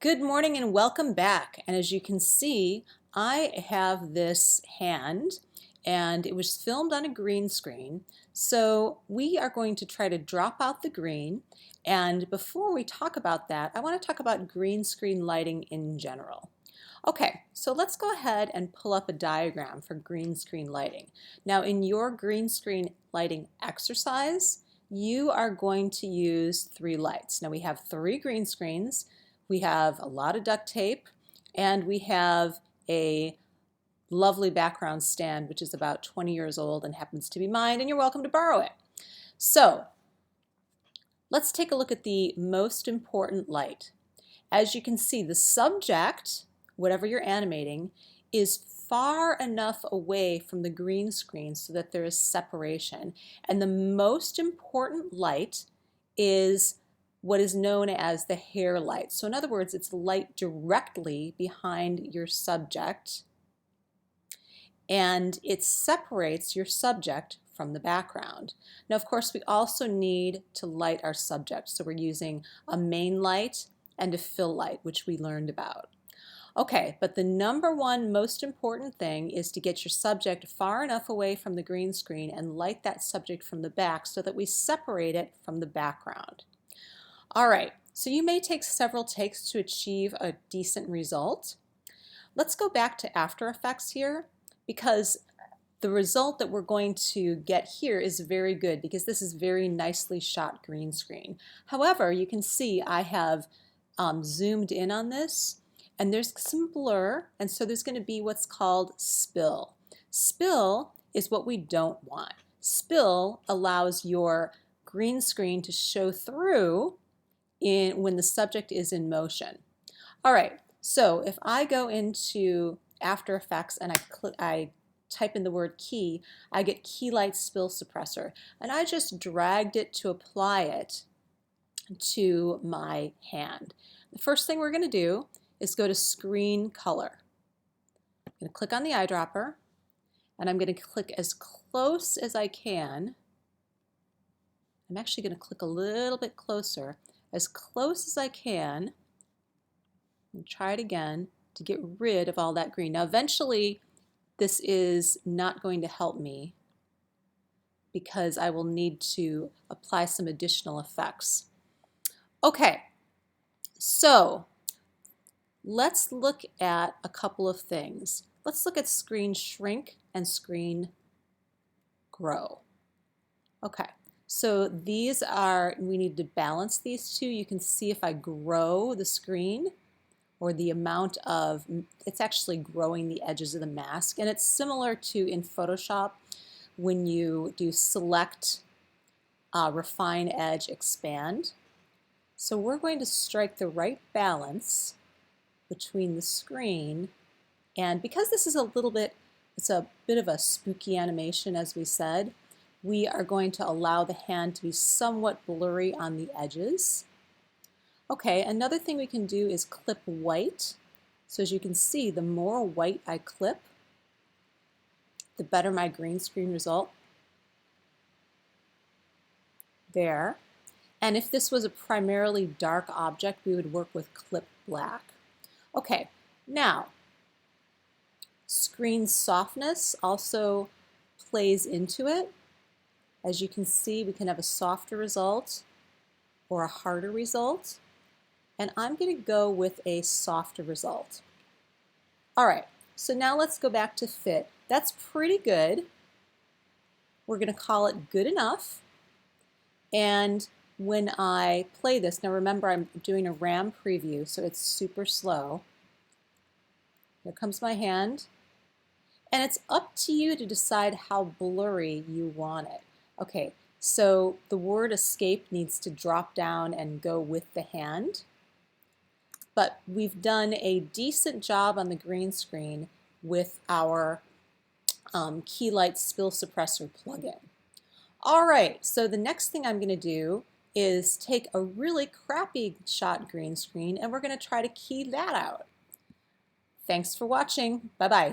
Good morning and welcome back. And as you can see, I have this hand and it was filmed on a green screen. So we are going to try to drop out the green. And before we talk about that, I want to talk about green screen lighting in general. Okay, so let's go ahead and pull up a diagram for green screen lighting. Now in your green screen lighting exercise, you are going to use 3 lights. Now we have 3 green screens. We have a lot of duct tape, and we have a lovely background stand, which is about 20 years old and happens to be mine, and you're welcome to borrow it. So let's take a look at the most important light. As you can see, the subject, whatever you're animating, is far enough away from the green screen so that there is separation. And the most important light is what is known as the hair light. So in other words, it's light directly behind your subject, and it separates your subject from the background. Now, of course, we also need to light our subject. So we're using a main light and a fill light, which we learned about. Okay, but the number one most important thing is to get your subject far enough away from the green screen and light that subject from the back so that we separate it from the background. All right, so you may take several takes to achieve a decent result. Let's go back to After Effects here, because the result that we're going to get here is very good because this is very nicely shot green screen. However, you can see I have zoomed in on this, and there's some blur, and so there's going to be what's called spill. Spill is what we don't want. Spill allows your green screen to show through when the subject is in motion. All right, so if I go into After Effects and I type in the word key, I get Keylight Spill Suppressor, and I just dragged it to apply it to my hand. The first thing we're going to do is go to Screen Color. I'm going to click on the eyedropper, and I'm going to click as close as I can. I'm actually going to click a little bit closer, as close as I can, and try it again to get rid of all that green. Now eventually this is not going to help me because I will need to apply some additional effects. Okay, so let's look at a couple of things. Let's look at screen shrink and screen grow. Okay. So these are, we need to balance these two. You can see if I grow the screen, or the amount of, it's actually growing the edges of the mask. And it's similar to in Photoshop when you do select, refine, edge, expand. So we're going to strike the right balance between the screen, and because this is a little bit, it's a bit of a spooky animation, as we said, we are going to allow the hand to be somewhat blurry on the edges. Okay, another thing we can do is clip white. So as you can see, the more white I clip, the better my green screen result. There. And if this was a primarily dark object, we would work with clip black. Okay, now, screen softness also plays into it. As you can see, we can have a softer result or a harder result, and I'm going to go with a softer result. All right, so now let's go back to fit. That's pretty good. We're going to call it good enough, and when I play this, now remember I'm doing a RAM preview, so it's super slow. Here comes my hand, and it's up to you to decide how blurry you want it. Okay, so the word escape needs to drop down and go with the hand. But we've done a decent job on the green screen with our Keylight Spill Suppressor plugin. All right, so the next thing I'm going to do is take a really crappy shot green screen, and we're going to try to key that out. Thanks for watching. Bye-bye.